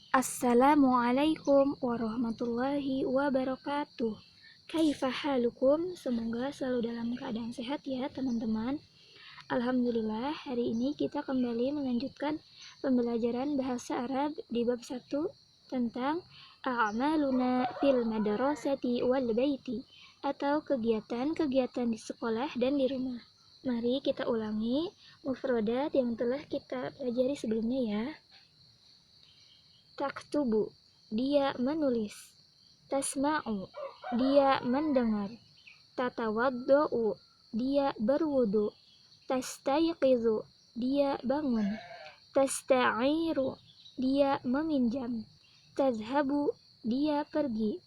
Assalamualaikum warahmatullahi wabarakatuh. Kaifa halukum? Semoga selalu dalam keadaan sehat ya teman-teman. Alhamdulillah, hari ini kita kembali melanjutkan pembelajaran bahasa Arab di bab 1 tentang a'maluna fil madrasati wal baiti, atau kegiatan-kegiatan di sekolah dan di rumah. Mari kita ulangi mufradat yang telah kita pelajari sebelumnya ya. Taktubu, dia menulis. Tasma'u, dia mendengar. Tatawaddo'u, dia berwudu. Tastayqizu, dia bangun. Tasta'iru, dia meminjam. Tadhhabu, dia pergi.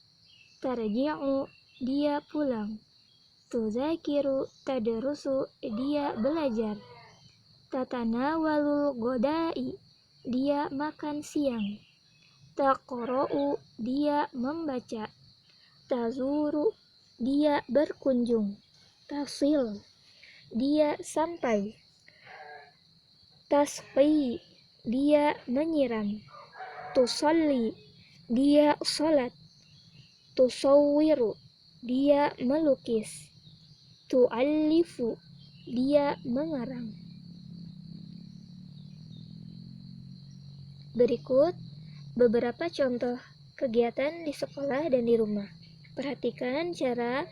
Tarji'u, dia pulang. Tuzakiru, tadrusu, dia belajar. Tatanawalul godai, dia makan siang. Taqra'u, dia membaca. Tazuru, dia berkunjung. Tasil, dia sampai. Tasqi, dia menyiram. Tusalli, dia salat. Tusawwiru, dia melukis. Tu'allifu, dia mengarang. Berikut beberapa contoh kegiatan di sekolah dan di rumah. Perhatikan cara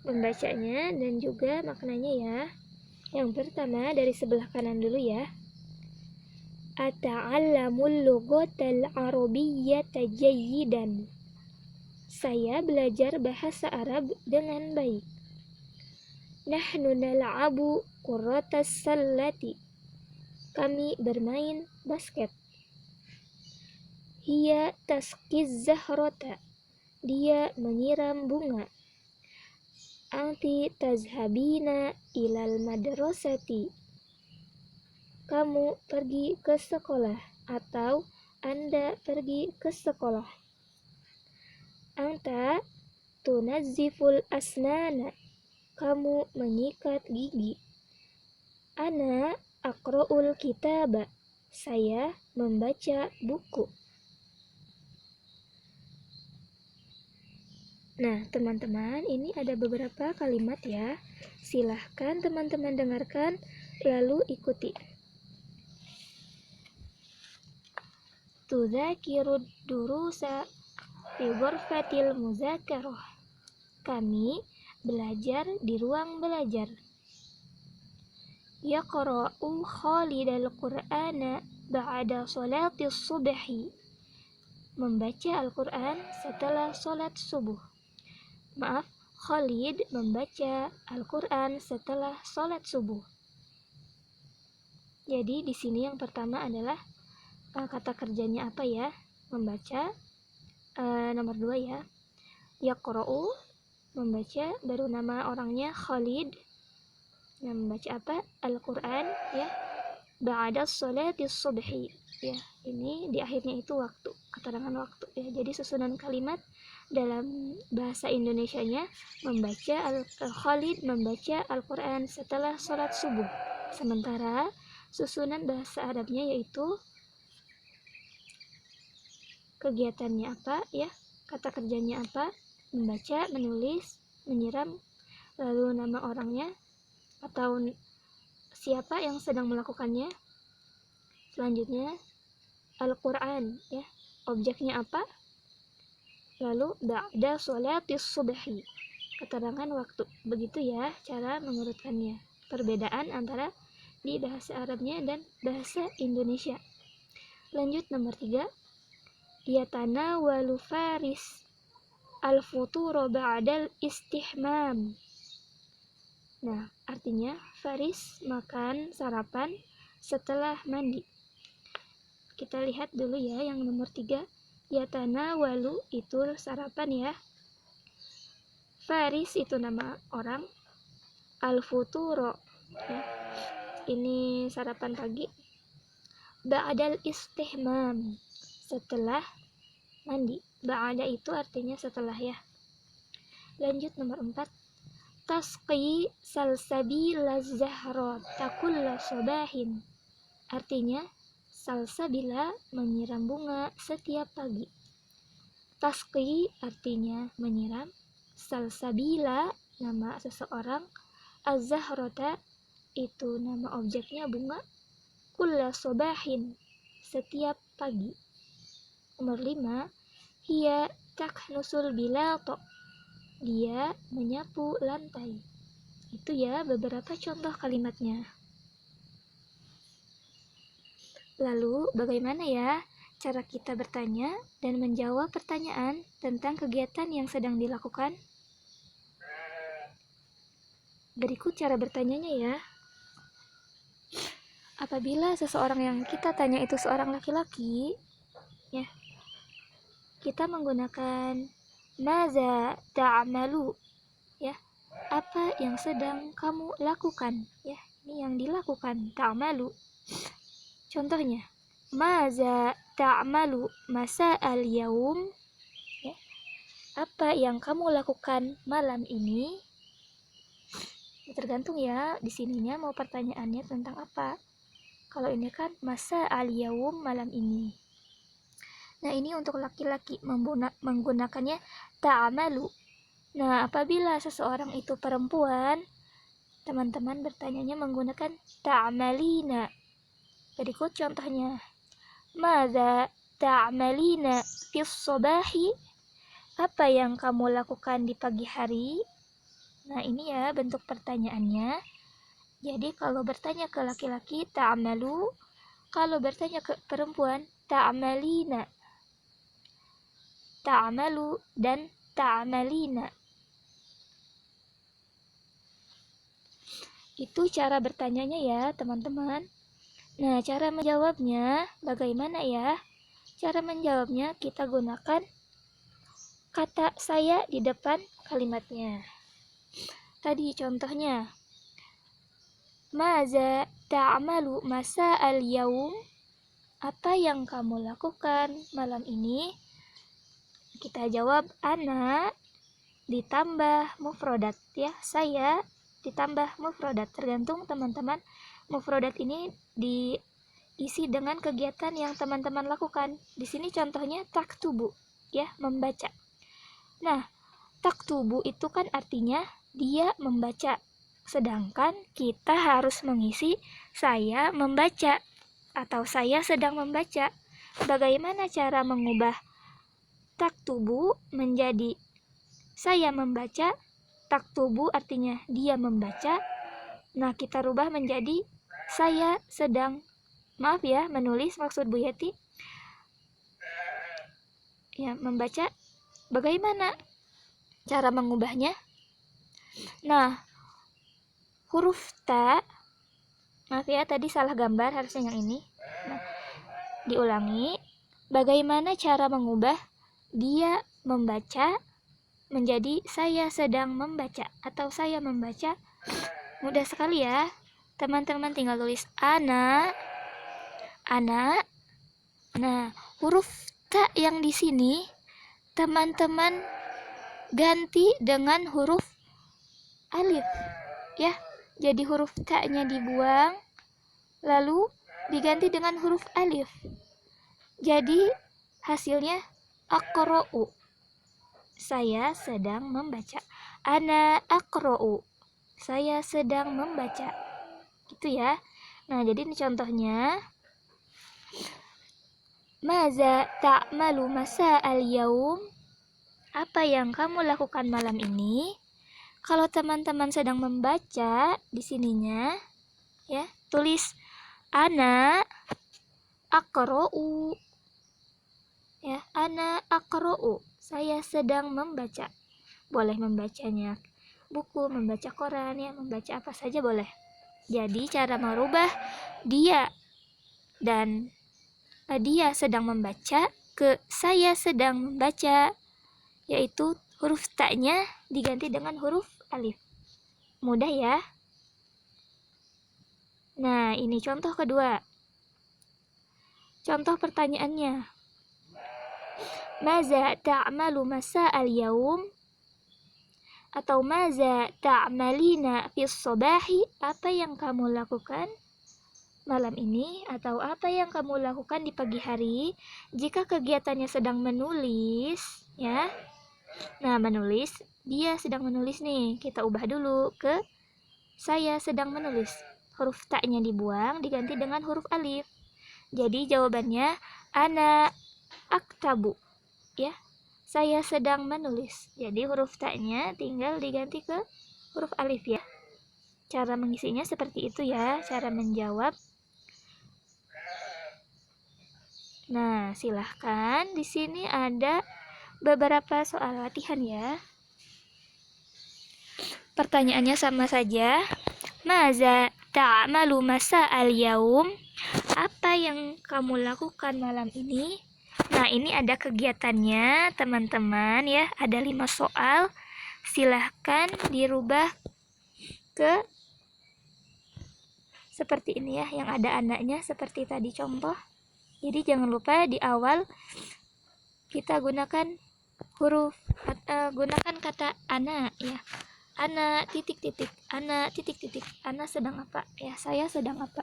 membacanya dan juga maknanya ya. Yang pertama dari sebelah kanan dulu ya. Ata'allamul lughatal arabiyyata jayyidan. Saya belajar bahasa Arab dengan baik. Nahnu nal'abu qurratas sallati. Kami bermain basket. Hiya tasqiz zahrata. Dia menyiram bunga. Anti tazhabina ilal madrasati. Kamu pergi ke sekolah atau Anda pergi ke sekolah. Anta tunazziful asnana. Kamu menyikat gigi. Ana aqra'ul kitaba. Saya membaca buku. Nah, teman-teman, ini ada beberapa kalimat ya. Silahkan teman-teman dengarkan, lalu ikuti. Tudzakirud durusa fi ghurfatil muzakarah. Kami belajar di ruang belajar. Yaqra'u Khalidal Qur'ana ba'da sholatis subhi. Membaca Al-Quran setelah sholat subuh. Maaf, Khalid membaca Al-Quran setelah sholat subuh. Jadi di sini yang pertama adalah kata kerjanya apa ya? Membaca. Nomor 2 ya. Yaqra'u, membaca, baru nama orangnya Khalid. Yang membaca apa? Al-Quran ya. Ba'da sholatis subhi. Ya, ini di akhirnya itu waktu, keterangan waktu ya. Jadi susunan kalimat dalam bahasa Indonesianya Khalid membaca Al-Quran setelah sholat subuh. Sementara susunan bahasa Arabnya yaitu kegiatannya apa ya, kata kerjanya apa, membaca, menulis, menyiram, lalu nama orangnya atau siapa yang sedang melakukannya. Selanjutnya Al-Quran ya, objeknya apa, lalu ba'da sholatis subhi, keterangan waktu. Begitu ya cara mengurutkannya, perbedaan antara di bahasa Arabnya dan bahasa Indonesia. Lanjut nomor 3. Yatanawalu faris al-futuro ba'dal istihmam. Nah, artinya faris makan sarapan setelah mandi. Kita lihat dulu ya yang nomor 3. Yatanawalu itu sarapan ya. Faris itu nama orang. Al-futuro ya, ini sarapan pagi. Ba'dal istihmam, setelah mandi. Ba'da itu artinya setelah ya. Lanjut nomor 4. Tasqi salsabila zahra takulla sabahin. Artinya salsabila menyiram bunga setiap pagi. Tasqi artinya menyiram, salsabila nama seseorang, az-zahrata itu nama objeknya bunga, kulla sobahin setiap pagi. Nomor 5, hiya taknusul bilato, dia menyapu lantai. Itu ya beberapa contoh kalimatnya. Lalu bagaimana ya cara kita bertanya dan menjawab pertanyaan tentang kegiatan yang sedang dilakukan? Berikut cara bertanyanya ya. Apabila seseorang yang kita tanya itu seorang laki-laki, ya, kita menggunakan maza ta'malu, ya. Apa yang sedang kamu lakukan? Ya, ini yang dilakukan ta'malu. Contohnya, maza ta'malu masa'al yaum, ya. Apa yang kamu lakukan malam ini? Tergantung ya, di sininya mau pertanyaannya tentang apa. Kalau ini kan masa'al yaum, malam ini. Nah, ini untuk laki-laki menggunakannya ta'malu. Nah, apabila seseorang itu perempuan, teman-teman bertanyanya menggunakan ta'malina. Berikut contohnya. Madza ta'malina fis sobahi? Apa yang kamu lakukan di pagi hari? Nah, ini ya bentuk pertanyaannya. Jadi kalau bertanya ke laki-laki ta'malu, kalau bertanya ke perempuan ta'malina. Ta'malu dan ta'malina. Itu cara bertanyanya ya, teman-teman. Nah, cara menjawabnya bagaimana ya? Cara menjawabnya kita gunakan kata saya di depan kalimatnya. Tadi contohnya, maza ta'malu masa'al yaum? Apa yang kamu lakukan malam ini? Kita jawab ana ditambah mufrodat, ya, saya ditambah mufrodat. Tergantung teman-teman, mufrodat ini diisi dengan kegiatan yang teman-teman lakukan. Di sini contohnya taktubu, ya, membaca. Nah, taktubu itu kan artinya dia membaca. Sedangkan kita harus mengisi saya membaca atau saya sedang membaca. Bagaimana cara mengubah taktubu menjadi saya membaca? Taktubu artinya dia membaca. Nah, kita rubah menjadi saya sedang, maaf ya, menulis maksud Bu Yeti. Ya, membaca. Bagaimana cara mengubahnya? Nah, huruf ta, maaf ya, tadi salah gambar, harusnya yang ini. Nah, diulangi. Bagaimana cara mengubah dia membaca menjadi saya sedang membaca atau saya membaca? Mudah sekali ya. Teman-teman tinggal tulis ana. Nah, huruf ta yang di sini teman-teman ganti dengan huruf alif, ya. Jadi huruf ta-nya dibuang lalu diganti dengan huruf alif. Jadi hasilnya aqra'u. Saya sedang membaca. Ana aqra'u. Saya sedang membaca. Gitu ya. Nah, jadi ini contohnya. Maza ta'malu masa'al yaum? Apa yang kamu lakukan malam ini? Kalau teman-teman sedang membaca, di sininya ya, tulis ana aqra'u. Ya, ana aqra'u. Saya sedang membaca. Boleh membacanya buku, membaca koran, ya, membaca apa saja boleh. Jadi cara merubah dia dan dia sedang membaca ke saya sedang membaca, yaitu huruf ta-nya diganti dengan huruf alif. Mudah ya. Nah, ini contoh kedua. Contoh pertanyaannya. Maza ta'malu masa'al yaum? Atau maza ta'malina fis sobahi? Apa yang kamu lakukan malam ini atau apa yang kamu lakukan di pagi hari. Jika kegiatannya sedang menulis, ya. Nah, menulis, dia sedang menulis nih. Kita ubah dulu ke saya sedang menulis. Huruf ta-nya dibuang, diganti dengan huruf alif. Jadi jawabannya ana aktabu, ya. Saya sedang menulis. Jadi huruf ta-nya tinggal diganti ke huruf alif, ya. Cara mengisinya seperti itu ya, cara menjawab. Nah, silahkan. Di sini ada beberapa soal latihan ya. Pertanyaannya sama saja. Maza ta'malu masa'al yaum? Apa yang kamu lakukan malam ini? Nah, ini ada kegiatannya, teman-teman ya. Ada 5 soal. Silahkan dirubah ke seperti ini ya, yang ada anaknya seperti tadi contoh. Jadi jangan lupa di awal kita gunakan gunakan kata ana ya. Ana titik titik, ana titik titik, ana sedang apa ya, saya sedang apa.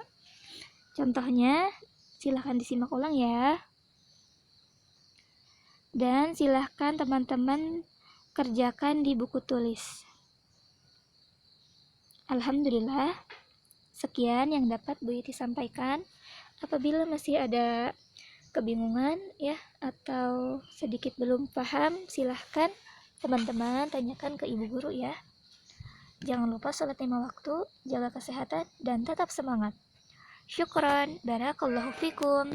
Contohnya silahkan disimak ulang ya. Dan silahkan teman-teman kerjakan di buku tulis. Alhamdulillah, sekian yang dapat Bu Yeti sampaikan. Apabila masih ada kebingungan ya atau sedikit belum paham, silahkan teman-teman tanyakan ke ibu guru ya. Jangan lupa sholat 5 waktu, jaga kesehatan, dan tetap semangat. Syukran, barakallahu fikum.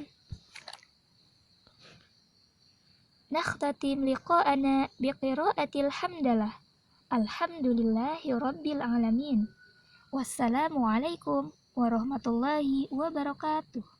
Nakhtatim liqa'ana biqira'atil hamdalah. Alhamdulillahi rabbil alamin. Wassalamualaikum warahmatullahi wabarakatuh.